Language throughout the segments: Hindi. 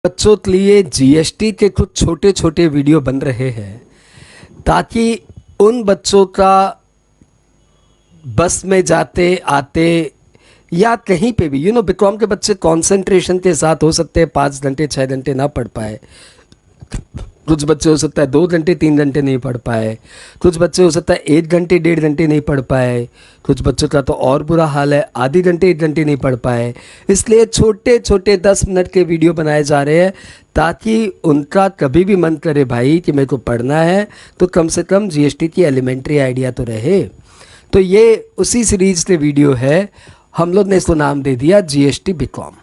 बच्चों के लिए जीएसटी के कुछ छोटे छोटे वीडियो बन रहे हैं ताकि उन बच्चों का बस में जाते आते या कहीं पे भी बीकॉम के बच्चे कंसंट्रेशन के साथ हो सकते हैं 5 घंटे 6 घंटे ना पढ़ पाए, कुछ बच्चे हो सकता है 2 घंटे 3 घंटे नहीं पढ़ पाए, कुछ बच्चे हो सकता है 1 घंटे 1.5 घंटे नहीं पढ़ पाए, कुछ बच्चों का तो और बुरा हाल है आधे घंटे 1 घंटे नहीं पढ़ पाए। इसलिए छोटे छोटे 10 मिनट के वीडियो बनाए जा रहे हैं ताकि उनका कभी भी मन करे भाई कि मेरे को पढ़ना है तो कम से कम जीएसटी की एलिमेंट्री आइडिया तो रहे। तो ये उसी सीरीज़ के वीडियो है, हम लोग ने इसको नाम दे दिया जीएसटी बीकॉम।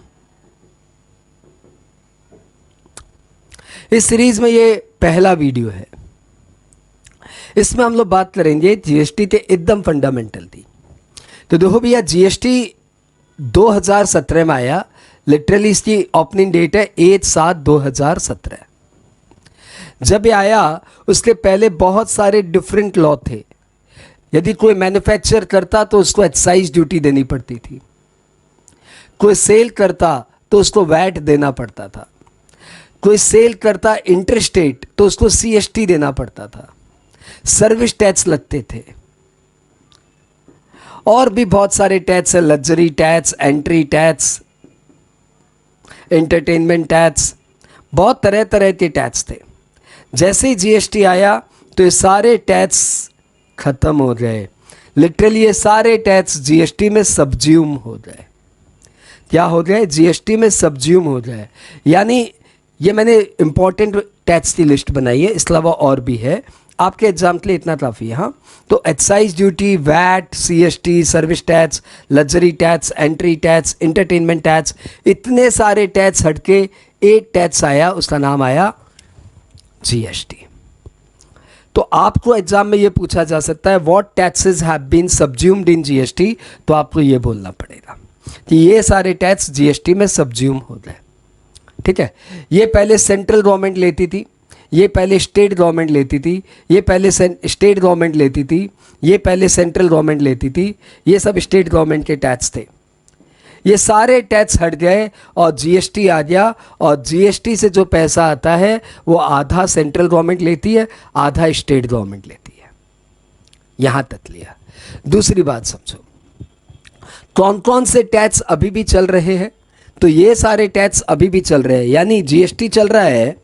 इस सीरीज़ में ये पहला वीडियो है। इसमें हम लोग बात करेंगे जीएसटी के एकदम फंडामेंटल थी। तो देखो भैया, जीएसटी 2017 में आया, लिटरली इसकी ओपनिंग डेट है 1/7/2017। जब ये आया उसके पहले बहुत सारे डिफरेंट लॉ थे। यदि कोई मैन्युफैक्चर करता तो उसको एक्साइज ड्यूटी देनी पड़ती थी, कोई सेल करता तो उसको वैट देना पड़ता था, कोई सेल करता इंटरस्टेट तो उसको सीएसटी देना पड़ता था, सर्विस टैक्स लगते थे, और भी बहुत सारे टैक्स है, luxury tax, entry tax, entertainment tax, बहुत तरह तरह के टैक्स थे। जैसे ही जीएसटी आया तो ये सारे टैक्स खत्म हो गए। लिटरली ये सारे टैक्स जीएसटी में सब्ज्यूम हो गए। क्या हो गए? जीएसटी में सब्ज्यूम हो गए। यानी ये मैंने इंपॉर्टेंट टैक्स की लिस्ट बनाई है, इसके अलावा और भी है, आपके एग्जाम के लिए इतना काफ़ी है। हाँ, तो excise duty, VAT, CST, service tax, luxury tax, entry tax, entertainment tax, इतने सारे टैक्स हटके एक टैक्स आया, उसका नाम आया जीएसटी। तो आपको एग्जाम में ये पूछा जा सकता है what taxes have been subsumed in GST, तो आपको ये बोलना पड़ेगा कि ये सारे टैक्स जीएसटी में सब्ज्यूम हो गए। ठीक है, ये पहले सेंट्रल गवर्नमेंट लेती थी, ये पहले स्टेट गवर्नमेंट लेती थी, ये पहले स्टेट गवर्नमेंट लेती थी, ये पहले सेंट्रल गवर्नमेंट लेती थी, ये सब स्टेट गवर्नमेंट के टैक्स थे। ये सारे टैक्स हट गए और जीएसटी आ गया, और जीएसटी से जो पैसा आता है वो आधा सेंट्रल गवर्नमेंट लेती है, आधा स्टेट गवर्नमेंट लेती है। यहां तक लिया। दूसरी बात समझो, कौन कौन से टैक्स अभी भी चल रहे हैं? तो ये सारे टैक्स अभी भी चल रहे हैं। यानी जीएसटी चल रहा है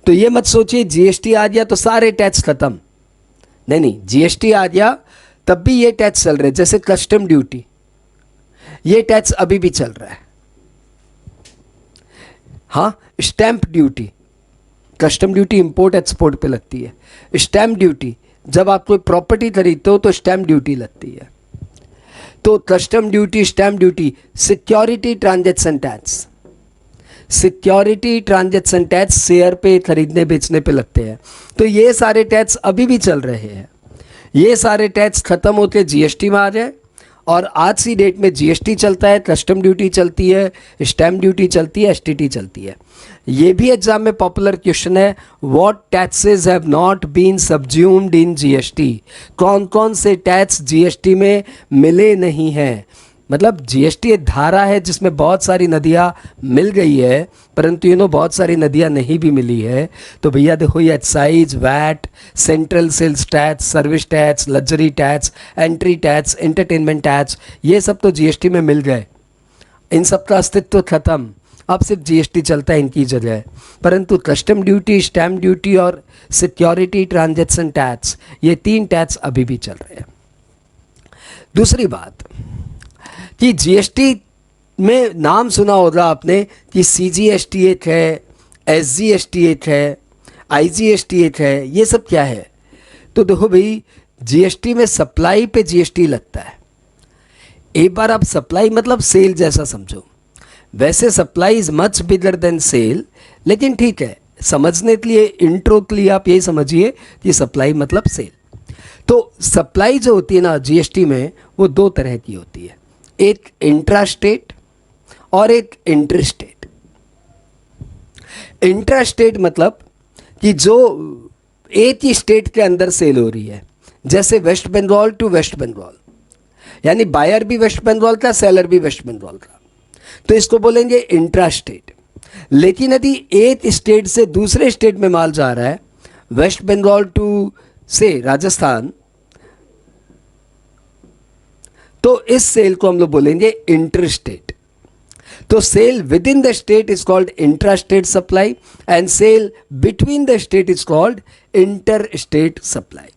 तो ये मत सोचिए जीएसटी आ गया तो सारे टैक्स खत्म। नहीं नहीं, जीएसटी आ गया तब भी ये टैक्स चल रहे हैं। जैसे कस्टम ड्यूटी, ये टैक्स अभी भी चल रहा है। हाँ, stamp duty, custom duty import export पे लगती है। स्टैंप ड्यूटी, जब आप कोई प्रॉपर्टी खरीदते हो तो स्टैंप ड्यूटी लगती है। तो custom duty, stamp duty, security transaction tax, security transaction tax share पे खरीदने बेचने पे लगते हैं। तो ये सारे टैक्स अभी भी चल रहे हैं। ये सारे टैक्स खत्म होते जीएसटी में आ जाए, और आज की डेट में जीएसटी चलता है, कस्टम ड्यूटी चलती है, स्टैम्प ड्यूटी चलती है, एसटीटी चलती है। ये भी एग्जाम में पॉपुलर क्वेश्चन है, what taxes have not been subsumed in GST. कौन कौन से टैक्स जीएसटी में मिले नहीं हैं? मतलब जीएसटी एक धारा है जिसमें बहुत सारी नदियाँ मिल गई है, परंतु बहुत सारी नदियाँ नहीं भी मिली है। तो भैया देखो, ये excise, VAT, central sales tax, service tax, luxury tax, entry tax, entertainment tax, ये सब तो जीएसटी में मिल गए। इन सब का अस्तित्व खत्म, अब सिर्फ जीएसटी चलता है इनकी जगह। परंतु कस्टम ड्यूटी, स्टैम्प ड्यूटी और सिक्योरिटी ट्रांजैक्शन टैक्स, ये 3 टैक्स अभी भी चल रहे हैं। दूसरी बात कि जीएसटी में नाम सुना होगा आपने कि सीजीएसटी एक है, एसजीएसटी एक है, आईजीएसटी एक है। ये सब क्या है? तो देखो भाई, जीएसटी में सप्लाई पे जीएसटी लगता है। एक बार आप सप्लाई मतलब सेल जैसा समझो। वैसे supply is much bigger than sale, लेकिन ठीक है, समझने के लिए, इंट्रो के लिए आप ये समझिए कि सप्लाई मतलब सेल। तो सप्लाई जो होती है ना जीएसटी में, वो 2 तरह की होती है, एक इंट्रा स्टेट और एक इंटर स्टेट। इंट्रा स्टेट मतलब कि जो एक ही स्टेट के अंदर सेल हो रही है, जैसे वेस्ट बंगाल टू वेस्ट बंगाल, यानी बायर भी वेस्ट बंगाल का, सेलर भी वेस्ट बंगाल का, तो इसको बोलेंगे इंट्रा स्टेट। लेकिन यदि एक स्टेट से दूसरे स्टेट में माल जा रहा है, वेस्ट बंगाल टू से राजस्थान, तो इस सेल को हम लोग बोलेंगे इंटर स्टेट। तो sale within the state is called intra state supply and sale between the state is called inter state supply.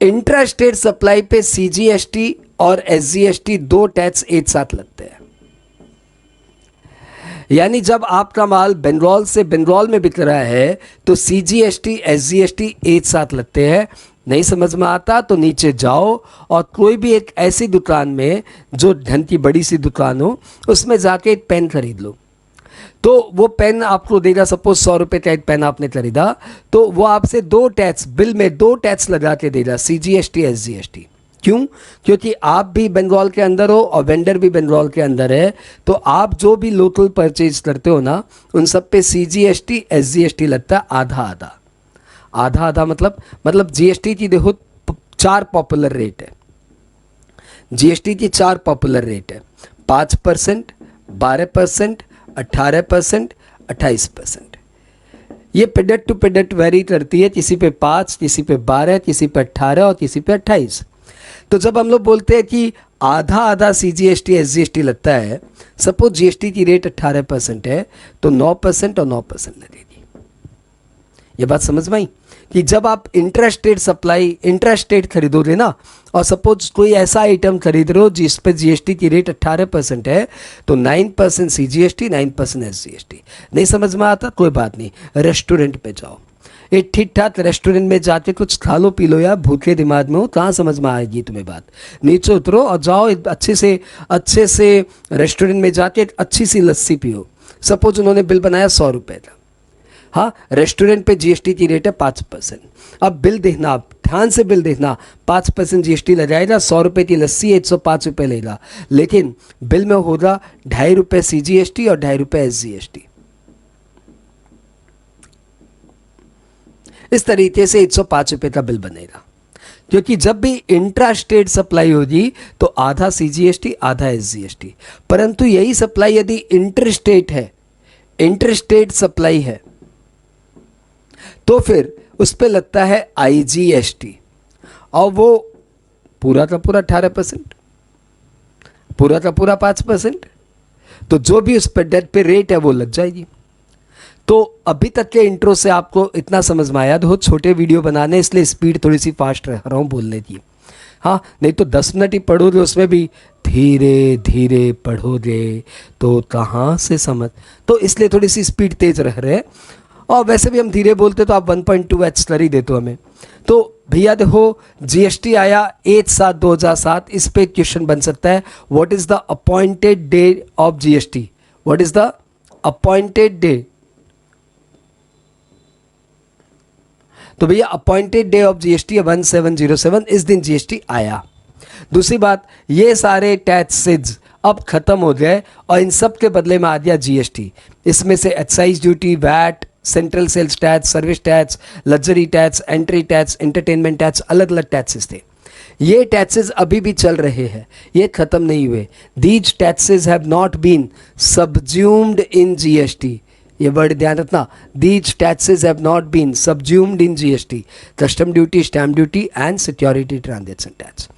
Intra state supply पे सीजीएसटी और एसजीएसटी दो टैक्स एक साथ लगते हैं। यानी जब आपका माल बंगाल से बंगाल में बिक रहा है तो सीजीएसटी एसजीएसटी एक साथ लगते हैं। नहीं समझ में आता तो नीचे जाओ और कोई भी एक ऐसी दुकान में जो ढंग की बड़ी सी दुकान हो, उसमें जाके एक पेन खरीद लो। तो वो पेन आपको देगा, सपोज 100 रुपये का एक पेन आपने खरीदा, तो वो आपसे दो टैक्स, बिल में दो टैक्स लगा के देगा, सीजीएसटी एसजीएसटी। क्यों? क्योंकि आप भी बंगाल के अंदर हो और वेंडर भी बंगाल के अंदर है, तो आप जो भी लोकल परचेज करते हो ना, उन सब पे सीजीएसटी एसजीएसटी लगता है आधा आधा। आधा आधा मतलब जीएसटी की देखो 4 पॉपुलर रेट है। जीएसटी की 4 पॉपुलर रेट है, 5%, 12%, 18%, 28%। ये प्रोडक्ट टू प्रोडक्ट वेरी करती है, किसी पे 5, किसी पे 12, किसी पे 18 और किसी पे 28। तो जब हम लोग बोलते हैं कि आधा आधा सीजीएसटी एसजीएसटी लगता है, सपोज जीएसटी की रेट 18% है तो 9% और 9% लगेगी। ये बात समझ में आई कि जब आप intra state supply, intra state खरीदोगे ना, और सपोज कोई ऐसा आइटम खरीद रहे हो जिस पे जीएसटी की रेट 18% है, तो 9% सीजीएसटी, 9% एसजीएसटी। नहीं समझ में आता कोई बात नहीं, रेस्टोरेंट पे जाओ, एक ठीक ठाक रेस्टोरेंट में जाके कुछ खा लो पी लो यार, भूखे दिमाग में हो कहाँ समझ में आएगी तुम्हें बात। नीचे उतरो और जाओ अच्छे से रेस्टोरेंट में जाके एक अच्छी सी लस्सी पियो। सपोज उन्होंने बिल बनाया 100 रुपये का, हाँ, रेस्टोरेंट पे जीएसटी की रेट है 5%। अब बिल देखना, आप ध्यान से बिल देखना, 5% जीएसटी लगाएगा, 100 रुपये की लस्सी 105 रुपये लेगा, लेकिन बिल में होगा 2.5 रुपये सीजीएसटी और 2.5 रुपये एसजीएसटी। इस तरीके से 105 रुपये का बिल बनेगा, क्योंकि जब भी इंट्रा स्टेट सप्लाई होगी तो आधा सीजीएसटी आधा एसजीएसटी। परंतु यही सप्लाई यदि इंटर स्टेट है, इंटर स्टेट सप्लाई है, तो फिर उस पर लगता है आईजीएसटी, और वो पूरा का पूरा 18%, पूरा का पूरा 5%। तो जो भी उस पर डेट पे रेट है वो लग जाएगी। तो अभी तक के इंट्रो से आपको इतना समझ में आया, तो छोटे वीडियो बनाने इसलिए स्पीड थोड़ी सी फास्ट रह रहा हूँ बोलने की, हाँ, नहीं तो 10 मिनट ही पढ़ोगे, उसमें भी धीरे धीरे पढ़ोगे तो कहाँ से समझ, तो इसलिए थोड़ी सी स्पीड तेज रह रहे हैं। और वैसे भी हम धीरे बोलते तो आप 1.2h कर ही देते हो हमें। तो भैया देखो, जीएसटी आया 1/7/2007, इस पे क्वेश्चन बन सकता है, what is the appointed day of GST, what is the appointed day. तो भैया अपॉइंटेड डे ऑफ जीएसटी 1707, इस दिन जीएसटी आया। दूसरी बात, ये सारे टैक्सेज अब खत्म हो गए और इन सब के बदले में आ गया जीएसटी। इसमें से excise duty, VAT, central sales tax, service tax, luxury tax, entry tax, entertainment tax, अलग अलग टैक्सेस थे। ये टैक्सेस अभी भी चल रहे हैं, ये खत्म नहीं हुए। These taxes have not been subsumed in GST. ये वर्ड ध्यान रखना, these taxes have not been subsumed in GST, custom duty, stamp duty and security transaction tax.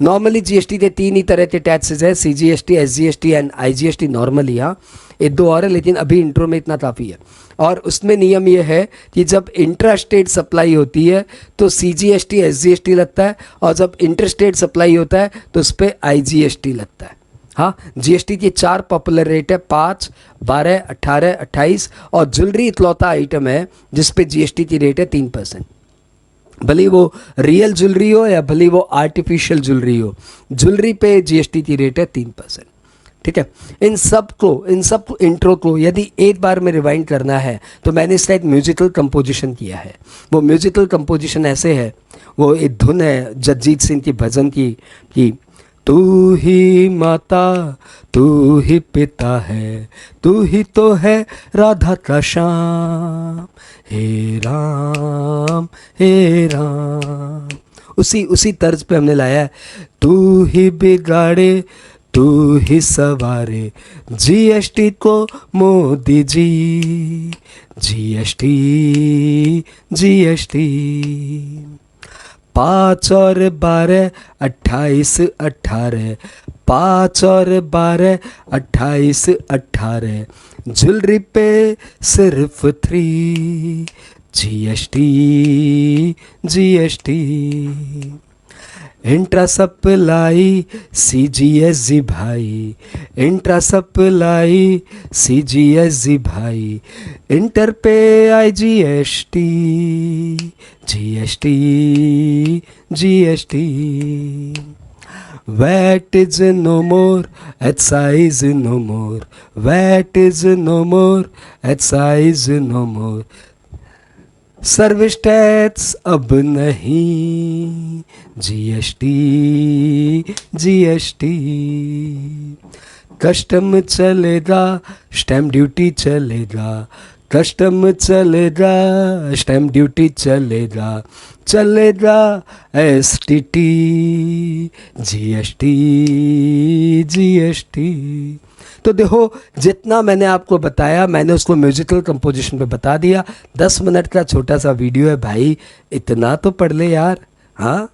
Normally GST के 3 ही तरह के टैक्सेस है, CGST, SGST and IGST. Normally हाँ, एक दो और है, लेकिन अभी इंट्रो में इतना काफ़ी है। और उसमें नियम ये है कि जब इंट्रा स्टेट सप्लाई होती है तो सीजीएसटी एसजीएसटी लगता है, और जब इंटर स्टेट सप्लाई होता है तो उस पर आईजीएसटी लगता है। हाँ, जीएसटी की 4 पॉपुलर रेट है, 5, 12, 18, 28, और ज्वेलरी इकलौता आइटम है जिस पे जीएसटी की रेट है 3%। भले वो रियल ज्वेलरी हो या भले वो आर्टिफिशियल ज्वेलरी हो, ज्वेलरी पे जीएसटी की रेट है 3%। ठीक है, इन सब को इंट्रो को यदि एक बार में रिवाइंड करना है तो मैंने इसका एक म्यूजिकल कंपोजिशन किया है। वो म्यूजिकल कंपोजिशन ऐसे है, वो एक धुन है जगजीत सिंह की भजन की कि तू ही माता, तू ही पिता है, तू ही तो है राधा का श्याम, हे राम हे राम। उसी तर्ज पे हमने लाया है, तू ही बिगाड़े, तू ही सवारे जीएसटी को मोदी जी, जीएसटी जीएसटी। 5 और 12 28 18, 5 और 12 28 18, ज्वेलरी पे सिर्फ 3 GST GST. Intra supply CGSG भाई, इंट्रा सप्लाई सीजीएसजी भाई, इंटर पे IGST GST GST. VAT is no more, excise no more, VAT is no more, excise no more. Service tax अब नहीं, जीएसटी जीएसटी। कस्टम चलेगा, स्टैम्प ड्यूटी चलेगा, कस्टम चलेगा, स्टैम्प ड्यूटी चलेगा, चलेगा एसटीटी जीएसटी जीएसटी। तो देखो, जितना मैंने आपको बताया मैंने उसको म्यूजिकल कंपोजिशन पे बता दिया। 10 मिनट का छोटा सा वीडियो है भाई, इतना तो पढ़ ले यार। हाँ,